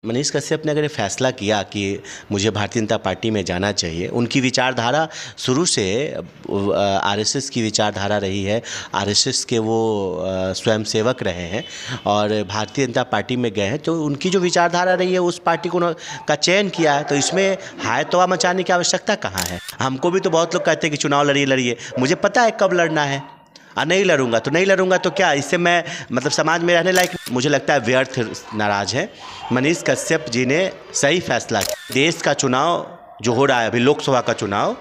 मनीष कश्यप ने अगर ये फैसला किया कि मुझे भारतीय जनता पार्टी में जाना चाहिए, उनकी विचारधारा शुरू से आरएसएस की विचारधारा रही है। आरएसएस के वो स्वयंसेवक रहे हैं और भारतीय जनता पार्टी में गए हैं, तो उनकी जो विचारधारा रही है उस पार्टी का चयन किया है। तो इसमें हाय तौबा मचाने की आवश्यकता कहाँ है। हमको भी तो बहुत लोग कहते हैं कि चुनाव लड़िए, मुझे पता है कब लड़ना है और नहीं लड़ूंगा तो क्या, इससे मैं मतलब समाज में रहने लायक, मुझे लगता है व्यर्थ नाराज है। मनीष कश्यप जी ने सही फैसला किया। देश का चुनाव जो हो रहा है अभी, लोकसभा का चुनाव,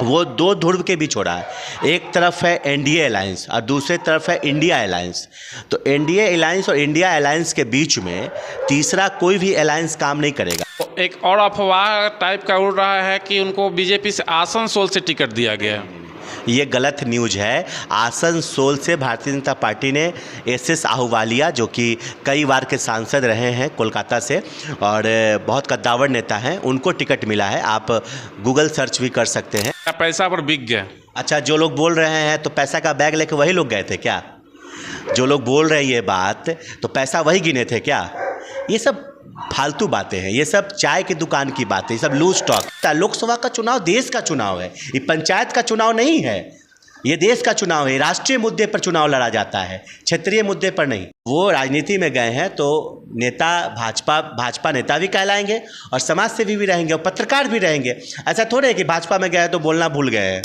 वो दो ध्रुव के बीच हो रहा है। एक तरफ है एनडीए अलायंस और दूसरे तरफ है इंडिया अलायंस। तो एनडीए अलायंस और इंडिया अलायंस के बीच में तीसरा कोई भी अलायंस काम नहीं करेगा। एक और अफवाह टाइप का उड़ रहा है कि उनको बीजेपी से आसनसोल से टिकट दिया गया है। ये गलत न्यूज़ है। आसनसोल से भारतीय जनता पार्टी ने एसएस आहूवालिया, जो कि कई बार के सांसद रहे हैं कोलकाता से और बहुत कद्दावर नेता हैं, उनको टिकट मिला है। आप गूगल सर्च भी कर सकते हैं। पैसा पर बिक गया। अच्छा, जो लोग बोल रहे हैं तो पैसा का बैग लेके वही लोग गए थे क्या? जो लोग बोल रहे हैं ये बात, तो पैसा वही गिने थे क्या? ये सब फालतू बातें हैं, ये सब चाय की दुकान की बातें, ये सब लूज टॉक। लोकसभा का चुनाव देश का चुनाव है, ये पंचायत का चुनाव नहीं है। ये देश का चुनाव है। राष्ट्रीय मुद्दे पर चुनाव लड़ा जाता है, क्षेत्रीय मुद्दे पर नहीं। वो राजनीति में गए हैं तो नेता भाजपा नेता भी कहलाएंगे और समाज सेवी भी रहेंगे और पत्रकार भी रहेंगे। ऐसा थोड़े है कि भाजपा में गए तो बोलना भूल गए हैं।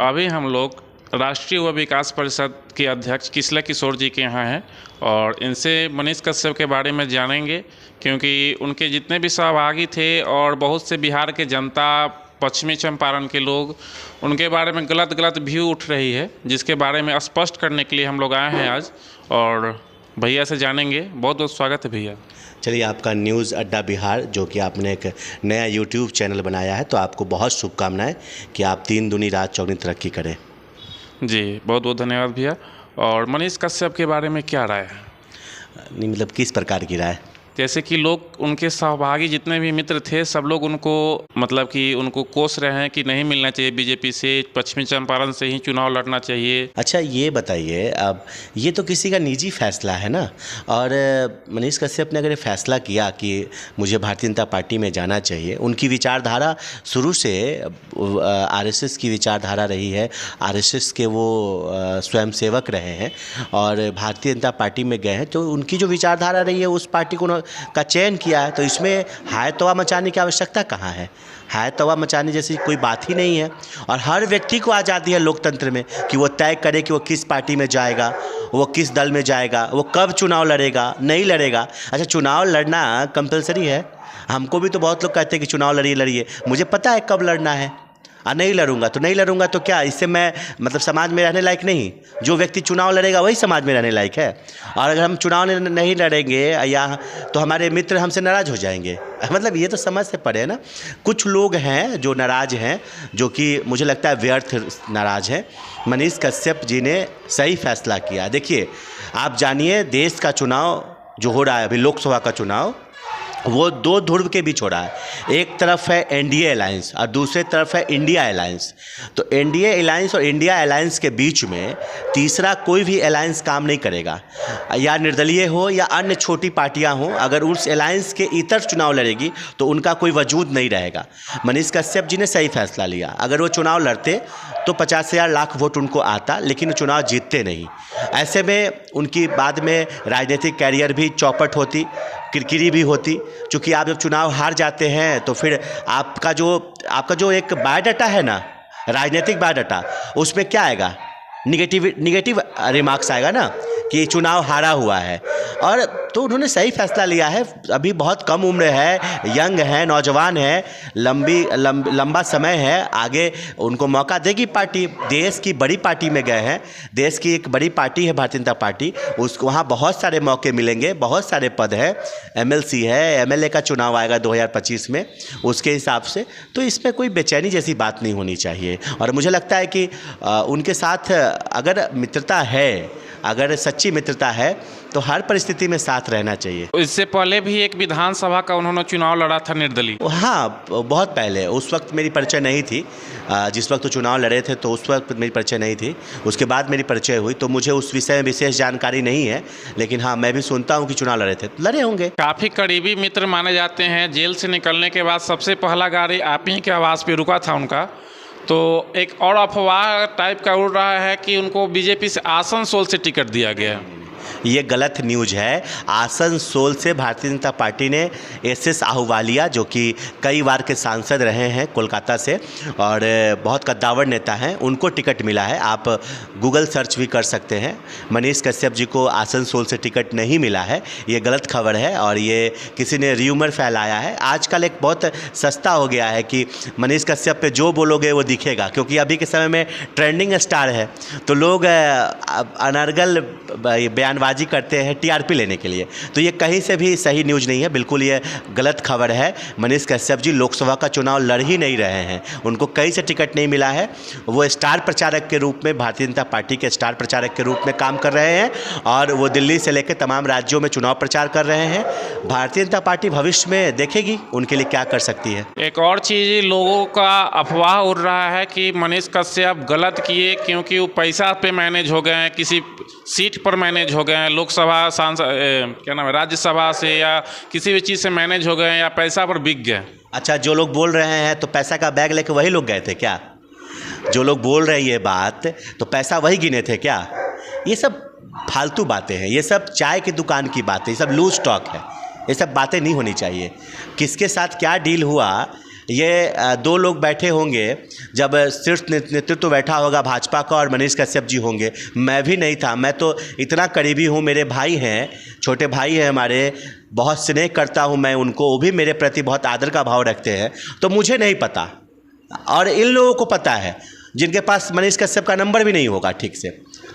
अभी हम लोग राष्ट्रीय युवा विकास परिषद के अध्यक्ष किसला किशोर जी के यहाँ हैं और इनसे मनीष कश्यप के बारे में जानेंगे, क्योंकि उनके जितने भी सहभागी थे और बहुत से बिहार के जनता, पश्चिमी चंपारण के लोग, उनके बारे में गलत व्यू उठ रही है, जिसके बारे में स्पष्ट करने के लिए हम लोग आए हैं आज और भैया से जानेंगे। बहुत बहुत स्वागत है भैया। चलिए, आपका न्यूज़ अड्डा बिहार, जो कि आपने एक नया यूट्यूब चैनल बनाया है, तो आपको बहुत शुभकामनाएं कि आप 3 दूनी रात चौगुनी तरक्की करें। जी बहुत बहुत धन्यवाद भैया। और मनीष कश्यप के बारे में क्या राय है? नहीं, मतलब किस प्रकार की राय? जैसे कि लोग, उनके सहभागी जितने भी मित्र थे, सब लोग उनको मतलब कि उनको कोस रहे हैं कि नहीं मिलना चाहिए बीजेपी से, पश्चिमी चंपारण से ही चुनाव लड़ना चाहिए। अच्छा, ये बताइए, अब ये तो किसी का निजी फैसला है ना, और मनीष कश्यप ने अगर ये फैसला किया कि मुझे भारतीय जनता पार्टी में जाना चाहिए, उनकी विचारधारा शुरू से आरएसएस की विचारधारा रही है। आरएसएस के वो स्वयंसेवक रहे हैं और भारतीय जनता पार्टी में गए हैं, तो उनकी जो विचारधारा रही है उस पार्टी का चयन किया है। तो इसमें हाय तौबा मचाने की आवश्यकता कहाँ है। हाय तौबा मचाने जैसी कोई बात ही नहीं है। और हर व्यक्ति को आज़ादी है लोकतंत्र में कि वो तय करे कि वो किस पार्टी में जाएगा, वो किस दल में जाएगा, वो कब चुनाव लड़ेगा, नहीं लड़ेगा। अच्छा, चुनाव लड़ना कंपलसरी है। हमको भी तो बहुत लोग कहते हैं कि चुनाव लड़िए, मुझे पता है कब लड़ना है और नहीं लड़ूंगा तो क्या, इससे मैं मतलब समाज में रहने लायक नहीं। जो व्यक्ति चुनाव लड़ेगा वही समाज में रहने लायक है। और अगर हम चुनाव नहीं लड़ेंगे या तो हमारे मित्र हमसे नाराज़ हो जाएंगे। मतलब ये तो समझ से परे है ना। कुछ लोग हैं जो नाराज़ हैं, जो कि मुझे लगता है व्यर्थ नाराज़ हैं। मनीष कश्यप जी ने सही फैसला किया। देखिए, आप जानिए, देश का चुनाव जो हो रहा है अभी, लोकसभा का चुनाव, वो दो ध्रुव के बीच हो रहा है। एक तरफ है एनडीए अलायंस और दूसरे तरफ है इंडिया अलायंस। तो एनडीए अलायंस और इंडिया अलायंस के बीच में तीसरा कोई भी अलायंस काम नहीं करेगा। या निर्दलीय हो या अन्य छोटी पार्टियां हों, अगर उस अलायंस के इतर चुनाव लड़ेगी तो उनका कोई वजूद नहीं रहेगा। मनीष कश्यप जी ने सही फैसला लिया। अगर वो चुनाव लड़ते तो 50,000 लाख वोट उनको आता, लेकिन चुनाव जीतते नहीं। ऐसे में उनकी बाद में राजनीतिक कैरियर भी चौपट होती, किरकिरी भी होती। क्योंकि आप जब चुनाव हार जाते हैं तो फिर आपका जो एक बायोडाटा है ना, राजनीतिक बायोडाटा, उसमें क्या आएगा? निगेटिव रिमार्क्स आएगा ना कि चुनाव हारा हुआ है। और तो उन्होंने सही फैसला लिया है। अभी बहुत कम उम्र है, यंग है, नौजवान है, लंबा समय है, आगे उनको मौका देगी पार्टी। देश की बड़ी पार्टी में गए हैं, देश की एक बड़ी पार्टी है भारतीय जनता पार्टी, उसको वहाँ बहुत सारे मौके मिलेंगे, बहुत सारे पद हैं, एमएलसी है, एमएलए का चुनाव आएगा 2025 में, उसके हिसाब से। तो इसमें कोई बेचैनी जैसी बात नहीं होनी चाहिए। और मुझे लगता है कि उनके साथ अगर मित्रता है अगर सच्ची मित्रता है तो हर परिस्थिति में साथ रहना चाहिए। इससे पहले भी एक विधानसभा का उन्होंने चुनाव लड़ा था निर्दलीय। हाँ, बहुत पहले, उस वक्त मेरी परिचय नहीं थी। जिस वक्त तो चुनाव लड़े थे तो उस वक्त मेरी परिचय नहीं थी, उसके बाद मेरी परिचय हुई, तो मुझे उस विषय में विशेष जानकारी नहीं है। लेकिन हाँ, मैं भी सुनता हूँ कि चुनाव लड़े थे, लड़े होंगे। काफ़ी करीबी मित्र माने जाते हैं। जेल से निकलने के बाद सबसे पहला गाड़ी आप ही के आवास पे रुका था उनका। तो एक और अफवाह टाइप का उड़ रहा है कि उनको बीजेपी से आसनसोल से टिकट दिया गया है। ये गलत न्यूज़ है। आसनसोल से भारतीय जनता पार्टी ने एस आहूवालिया, जो कि कई बार के सांसद रहे हैं कोलकाता से और बहुत कद्दावर नेता हैं, उनको टिकट मिला है। आप गूगल सर्च भी कर सकते हैं। मनीष कश्यप जी को आसनसोल से टिकट नहीं मिला है, ये गलत खबर है और ये किसी ने र्यूमर फैलाया है। आजकल एक बहुत सस्ता हो गया है कि मनीष कश्यप पे जो बोलोगे वो दिखेगा, क्योंकि अभी के समय में ट्रेंडिंग स्टार है, तो लोग अनर्गल बयानबाजी करते हैं टीआरपी लेने के लिए। तो ये कहीं से भी सही न्यूज़ नहीं है, बिल्कुल ये गलत खबर है। मनीष कश्यप जी लोकसभा का चुनाव लड़ ही नहीं रहे हैं, उनको कहीं से टिकट नहीं मिला है। वो स्टार प्रचारक के रूप में, भारतीय जनता पार्टी के स्टार प्रचारक के रूप में काम कर रहे हैं और वो दिल्ली से लेकर तमाम राज्यों में चुनाव प्रचार कर रहे हैं। भारतीय जनता पार्टी भविष्य में देखेगी उनके लिए क्या कर सकती है। एक और चीज़ लोगों का अफवाह उड़ रहा है कि मनीष कश्यप गलत किए क्योंकि वो पैसा पे मैनेज हो गए हैं, किसी सीट पर मैनेज हो गए हैं, लोकसभा सांसद क्या नाम है राज्यसभा से या किसी भी चीज़ से मैनेज हो गए हैं या पैसा पर बिक गए। अच्छा, जो लोग बोल रहे हैं तो पैसा का बैग लेके वही लोग गए थे क्या? जो लोग बोल रहे हैं ये बात, तो पैसा वही गिने थे क्या? ये सब फालतू बातें हैं, ये सब चाय की दुकान की बातें, ये सब लूज स्टॉक है, ये सब बातें नहीं होनी चाहिए। किसके साथ क्या डील हुआ, ये दो लोग बैठे होंगे, जब शीर्ष नेतृत्व बैठा होगा भाजपा का और मनीष कश्यप जी होंगे। मैं भी नहीं था, मैं तो इतना करीबी हूँ, मेरे भाई हैं, छोटे भाई हैं हमारे, बहुत स्नेह करता हूँ मैं उनको, वो भी मेरे प्रति बहुत आदर का भाव रखते हैं, तो मुझे नहीं पता। और इन लोगों को पता है जिनके पास मनीष कश्यप का नंबर भी नहीं होगा, ठीक से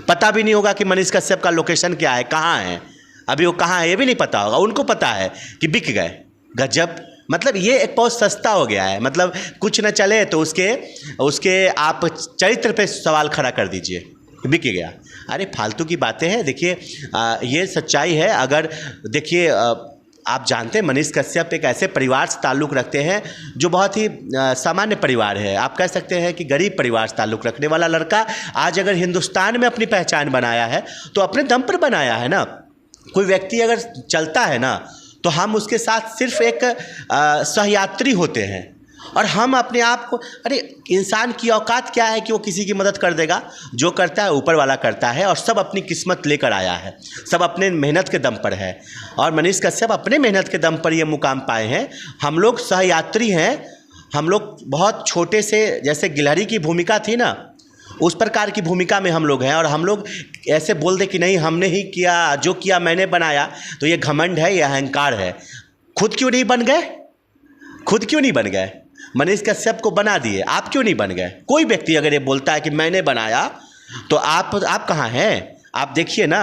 पता भी नहीं होगा कि मनीष कश्यप का लोकेशन क्या है, कहाँ है, अभी वो कहाँ है ये भी नहीं पता होगा। उनको पता है कि बिक गए। गजब, मतलब ये एक बहुत सस्ता हो गया है। मतलब कुछ न चले तो उसके आप चरित्र पे सवाल खड़ा कर दीजिए, बिक गया। अरे फालतू की बातें हैं। देखिए ये सच्चाई है। अगर देखिए आप जानते हैं मनीष कश्यप एक ऐसे परिवार से ताल्लुक़ रखते हैं जो बहुत ही सामान्य परिवार है। आप कह सकते हैं कि गरीब परिवार से ताल्लुक़ रखने वाला लड़का आज अगर हिंदुस्तान में अपनी पहचान बनाया है तो अपने दम पर बनाया है ना। कोई व्यक्ति अगर चलता है ना तो हम उसके साथ सिर्फ एक सहयात्री होते हैं और हम अपने आप को, अरे इंसान की औकात क्या है कि वो किसी की मदद कर देगा? जो करता है ऊपर वाला करता है और सब अपनी किस्मत लेकर आया है, सब अपने मेहनत के दम पर है और मनीष कश्यप अपने मेहनत के दम पर ये मुकाम पाए हैं। हम लोग सहयात्री हैं, हम लोग बहुत छोटे से, जैसे गिलहरी की भूमिका थी ना, उस प्रकार की भूमिका में हम लोग हैं। और हम लोग ऐसे बोल दे कि नहीं हमने ही किया, जो किया मैंने बनाया, तो ये घमंड है, ये अहंकार है। खुद क्यों नहीं बन गए? खुद क्यों नहीं बन गए? मनीष कश्यप को बना दिए, आप क्यों नहीं बन गए? कोई व्यक्ति अगर ये बोलता है कि मैंने बनाया, तो आप कहाँ हैं? आप देखिए ना,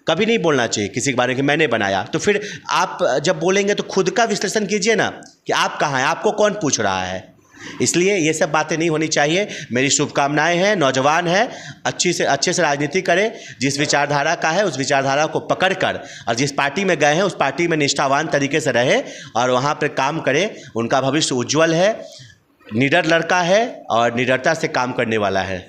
कभी नहीं बोलना चाहिए किसी के बारे में कि मैंने बनाया। तो फिर आप जब बोलेंगे तो खुद का विश्लेषण कीजिए ना कि आप कहाँ हैं, आपको कौन पूछ रहा है। इसलिए ये सब बातें नहीं होनी चाहिए। मेरी शुभकामनाएं हैं, नौजवान है, अच्छे से राजनीति करें, जिस विचारधारा का है उस विचारधारा को पकड़कर और जिस पार्टी में गए हैं उस पार्टी में निष्ठावान तरीके से रहे और वहाँ पर काम करें। उनका भविष्य उज्जवल है, निडर लड़का है और निडरता से काम करने वाला है।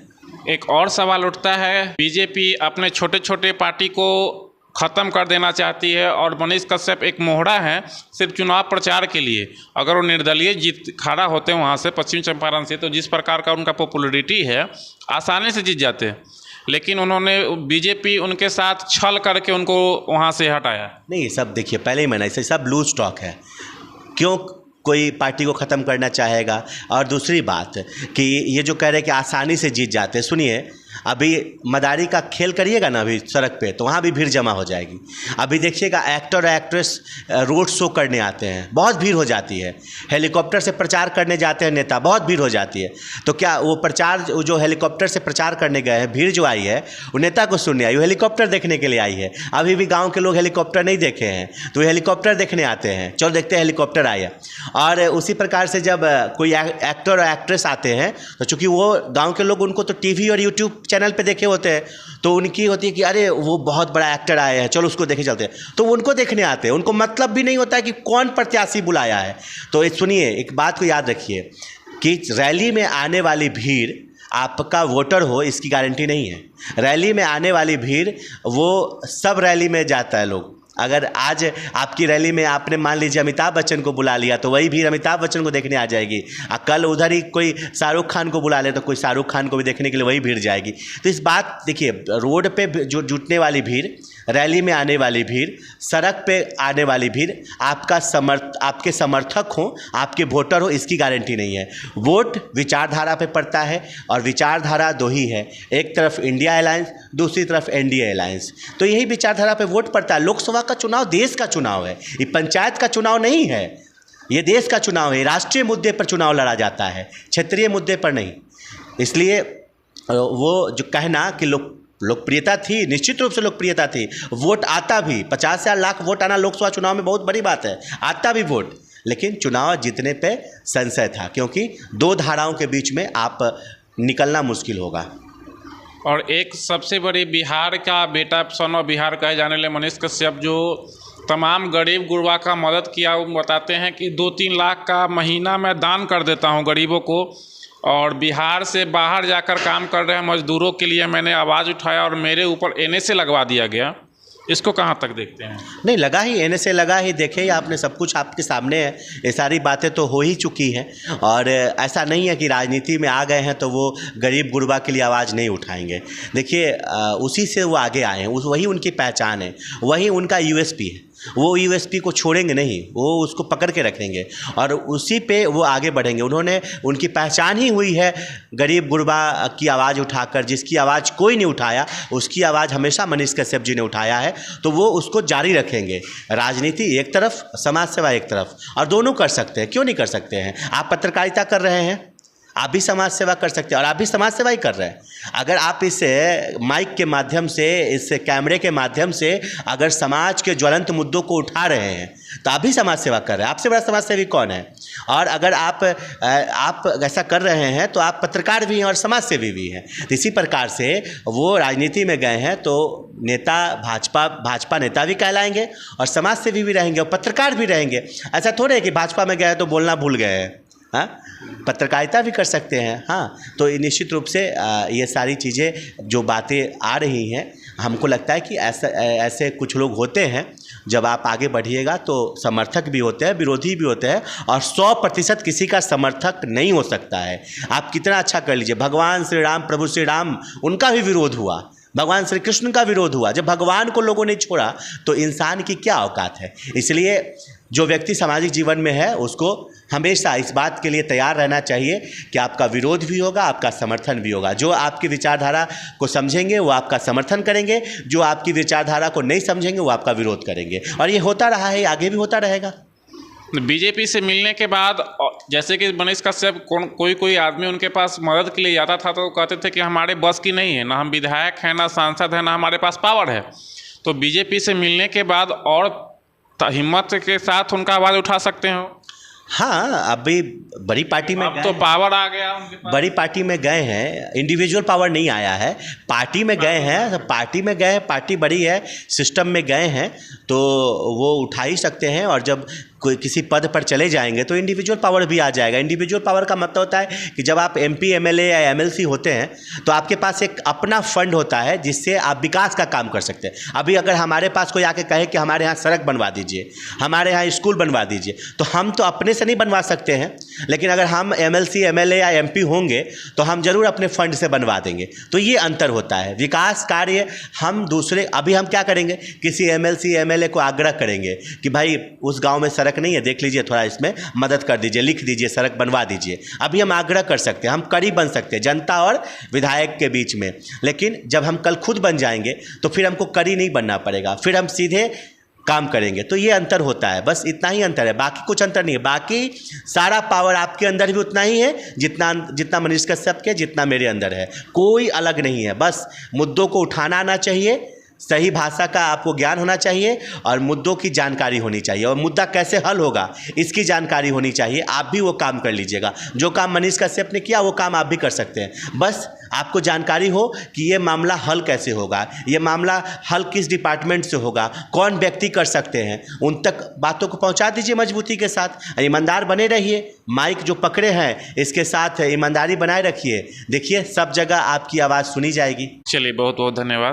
एक और सवाल उठता है, बीजेपी अपने छोटे छोटे पार्टी को ख़त्म कर देना चाहती है और मनीष कश्यप एक मोहरा है सिर्फ चुनाव प्रचार के लिए। अगर वो निर्दलीय जीत खड़ा होते हैं वहाँ से पश्चिम चंपारण से, तो जिस प्रकार का उनका पॉपुलैरिटी है आसानी से जीत जाते हैं, लेकिन उन्होंने बीजेपी उनके साथ छल करके उनको वहाँ से हटाया। नहीं, सब देखिए पहले ही मैंने इसे सब लूज स्टॉक है। क्यों कोई पार्टी को ख़त्म करना चाहेगा? और दूसरी बात कि ये जो कह रहे हैं कि आसानी से जीत जाते हैं, सुनिए अभी मदारी का खेल करिएगा ना अभी सड़क पे, तो वहाँ भी भीड़ जमा हो जाएगी। अभी देखिएगा एक्टर और एक्ट्रेस रोड शो करने आते हैं, बहुत भीड़ हो जाती है। हेलीकॉप्टर से प्रचार करने जाते हैं नेता, बहुत भीड़ हो जाती है। तो क्या वो प्रचार जो हेलीकॉप्टर से प्रचार करने गए हैं, भीड़ जो आई है वो नेता को सुनने आई, वो हेलीकॉप्टर देखने के लिए आई है। अभी भी गाँव के लोग हेलीकॉप्टर नहीं देखे हैं तो हेलीकॉप्टर देखने आते हैं, चलो देखते हैं हेलीकॉप्टर आई है। और उसी प्रकार से जब कोई एक्टर और एक्ट्रेस आते हैं तो चूँकि वो गाँव के लोग उनको तो टीवी और यूट्यूब चैनल पे देखे होते हैं तो उनकी होती है कि अरे वो बहुत बड़ा एक्टर आए हैं, चलो उसको देखे चलते हैं, तो उनको देखने आते हैं, उनको मतलब भी नहीं होता है कि कौन प्रत्याशी बुलाया है। तो सुनिए, एक बात को याद रखिए कि रैली में आने वाली भीड़ आपका वोटर हो इसकी गारंटी नहीं है। रैली में आने वाली भीड़ वो सब रैली में जाता है लोग। अगर आज आपकी रैली में आपने मान लीजिए अमिताभ बच्चन को बुला लिया तो वही भीड़ अमिताभ बच्चन को देखने आ जाएगी। कल उधर ही कोई शाहरुख खान को बुला ले तो कोई शाहरुख खान को भी देखने के लिए वही भीड़ जाएगी। तो इस बात देखिए, रोड पे जो जुटने वाली भीड़, रैली में आने वाली भीड़, सड़क पे आने वाली भीड़ आपके समर्थक हो, आपके वोटर हो, इसकी गारंटी नहीं है। वोट विचारधारा पे पड़ता है और विचारधारा दो ही है, एक तरफ इंडिया अलायंस, दूसरी तरफ एनडीए अलायंस। तो यही विचारधारा पे वोट पड़ता है। लोकसभा का चुनाव देश का चुनाव है, ये पंचायत का चुनाव नहीं है, ये देश का चुनाव है। राष्ट्रीय मुद्दे पर चुनाव लड़ा जाता है, क्षेत्रीय मुद्दे पर नहीं। इसलिए वो जो कहना कि लोकप्रियता थी, निश्चित रूप से लोकप्रियता थी, वोट आता भी 50,000 लाख वोट आना लोकसभा चुनाव में बहुत बड़ी बात है, आता भी वोट, लेकिन चुनाव जीतने पे संशय था, क्योंकि दो धाराओं के बीच में आप निकलना मुश्किल होगा। और एक सबसे बड़ी बिहार का बेटा, सन ऑफ बिहार कहे जाने वाले मनीष कश्यप, जो तमाम गरीब गुरबा का मदद किया, वो बताते हैं कि 2-3 लाख का महीना मैं दान कर देता हूँ गरीबों को, और बिहार से बाहर जाकर काम कर रहे हैं मजदूरों के लिए मैंने आवाज़ उठाया और मेरे ऊपर एनएसए लगवा दिया गया। इसको कहाँ तक देखते हैं? नहीं, लगा ही, एनएसए लगा ही, देखे ही आपने, सब कुछ आपके सामने है, ये सारी बातें तो हो ही चुकी हैं। और ऐसा नहीं है कि राजनीति में आ गए हैं तो वो गरीब गुरबा के लिए आवाज़ नहीं उठाएंगे। देखिए, उसी से वो आगे आए हैं, वही उनकी पहचान है, वही उनका यूएसपी है। वो यूएसपी को छोड़ेंगे नहीं, वो उसको पकड़ के रखेंगे और उसी पे वो आगे बढ़ेंगे। उनकी पहचान ही हुई है गरीब गुरबा की आवाज़ उठाकर, जिसकी आवाज़ कोई नहीं उठाया उसकी आवाज़ हमेशा मनीष कश्यप जी ने उठाया है, तो वो उसको जारी रखेंगे। राजनीति एक तरफ, समाज सेवा एक तरफ, और दोनों कर सकते हैं, क्यों नहीं कर सकते हैं। आप पत्रकारिता कर रहे हैं, आप भी समाज सेवा कर सकते हैं और आप भी समाज सेवा ही कर रहे हैं। अगर आप इस माइक के माध्यम से, इस कैमरे के माध्यम से अगर समाज के ज्वलंत मुद्दों को उठा रहे हैं तो आप भी समाज सेवा कर रहे हैं। आपसे बड़ा समाज सेवी कौन है? और अगर आप ऐसा कर रहे हैं तो आप पत्रकार भी हैं और समाज सेवी भी हैं। तो इसी प्रकार से वो राजनीति में गए हैं तो नेता, भाजपा नेता भी कहलाएंगे और समाज सेवी भी रहेंगे और पत्रकार भी रहेंगे। ऐसा थोड़े है कि भाजपा में गए तो बोलना भूल गए हैं, हाँ, पत्रकारिता भी कर सकते हैं। हाँ, तो निश्चित रूप से ये सारी चीज़ें जो बातें आ रही हैं, हमको लगता है कि ऐसे कुछ लोग होते हैं, जब आप आगे बढ़िएगा तो समर्थक भी होते हैं, विरोधी भी होते हैं, और 100% किसी का समर्थक नहीं हो सकता है। आप कितना अच्छा कर लीजिए, भगवान श्री राम, प्रभु श्री राम, उनका भी विरोध हुआ, भगवान श्री कृष्ण का विरोध हुआ। जब भगवान को लोगों ने छोड़ा तो इंसान की क्या औकात है। इसलिए जो व्यक्ति सामाजिक जीवन में है उसको हमेशा इस बात के लिए तैयार रहना चाहिए कि आपका विरोध भी होगा, आपका समर्थन भी होगा। जो आपकी विचारधारा को समझेंगे वो आपका समर्थन करेंगे, जो आपकी विचारधारा को नहीं समझेंगे वो आपका विरोध करेंगे, और ये होता रहा है, आगे भी होता रहेगा। बीजेपी से मिलने के बाद जैसे कि मनीष कश्यप, कोई आदमी उनके पास मदद के लिए आता था तो कहते थे कि हमारे बस की नहीं है, ना हम विधायक हैं, ना सांसद हैं, ना हमारे पास पावर है। तो बीजेपी से मिलने के बाद और हिम्मत के साथ उनका आवाज़ उठा सकते हो। हाँ, अभी बड़ी पार्टी में अब तो पावर आ गया उनके पास। बड़ी पार्टी में गए हैं, इंडिविजुअल पावर नहीं आया है, पार्टी में गए हैं, तो पार्टी में गए, पार्टी बड़ी है, सिस्टम में गए हैं तो वो उठा ही सकते हैं। और जब कोई किसी पद पर चले जाएंगे तो इंडिविजुअल पावर भी आ जाएगा। इंडिविजुअल पावर का मतलब होता है कि जब आप एमपी, एमएलए या एमएलसी होते हैं तो आपके पास एक अपना फंड होता है जिससे आप विकास का काम कर सकते हैं। अभी अगर हमारे पास कोई आके कहे कि हमारे यहाँ सड़क बनवा दीजिए, हमारे यहाँ स्कूल बनवा दीजिए, तो हम तो अपने से नहीं बनवा सकते हैं, लेकिन अगर हम एमएलसी, एमएलए या एमपी होंगे तो हम जरूर अपने फंड से बनवा देंगे। तो ये अंतर होता है। विकास कार्य हम दूसरे, अभी हम क्या करेंगे, किसी एमएलसी, एमएलए को आग्रह करेंगे कि भाई उस गाँव में सड़क नहीं है, देख लीजिए, थोड़ा इसमें मदद कर दीजिए, लिख दीजिए, सड़क बनवा दीजिए। अभी हम आग्रह कर सकते हैं, हम कड़ी बन सकते हैं जनता और विधायक के बीच में। लेकिन जब हम कल खुद बन जाएंगे तो फिर हमको कड़ी नहीं बनना पड़ेगा, फिर हम सीधे काम करेंगे। तो ये अंतर होता है, बस इतना ही अंतर है, बाकी कुछ अंतर नहीं है। बाकी सारा पावर आपके अंदर भी उतना ही है जितना मनीष कश्यप के, जितना मेरे अंदर है, कोई अलग नहीं है। बस मुद्दों को उठाना आना चाहिए, सही भाषा का आपको ज्ञान होना चाहिए और मुद्दों की जानकारी होनी चाहिए और मुद्दा कैसे हल होगा इसकी जानकारी होनी चाहिए। आप भी वो काम कर लीजिएगा। जो काम मनीष कश्यप ने किया वो काम आप भी कर सकते हैं। बस आपको जानकारी हो कि ये मामला हल कैसे होगा, ये मामला हल किस डिपार्टमेंट से होगा, कौन व्यक्ति कर सकते हैं, उन तक बातों को पहुंचा दीजिए मजबूती के साथ। ईमानदार बने रहिए। माइक जो पकड़े हैं इसके साथ ईमानदारी बनाए रखिए। देखिए सब जगह आपकी आवाज़ सुनी जाएगी। चलिए, बहुत बहुत धन्यवाद।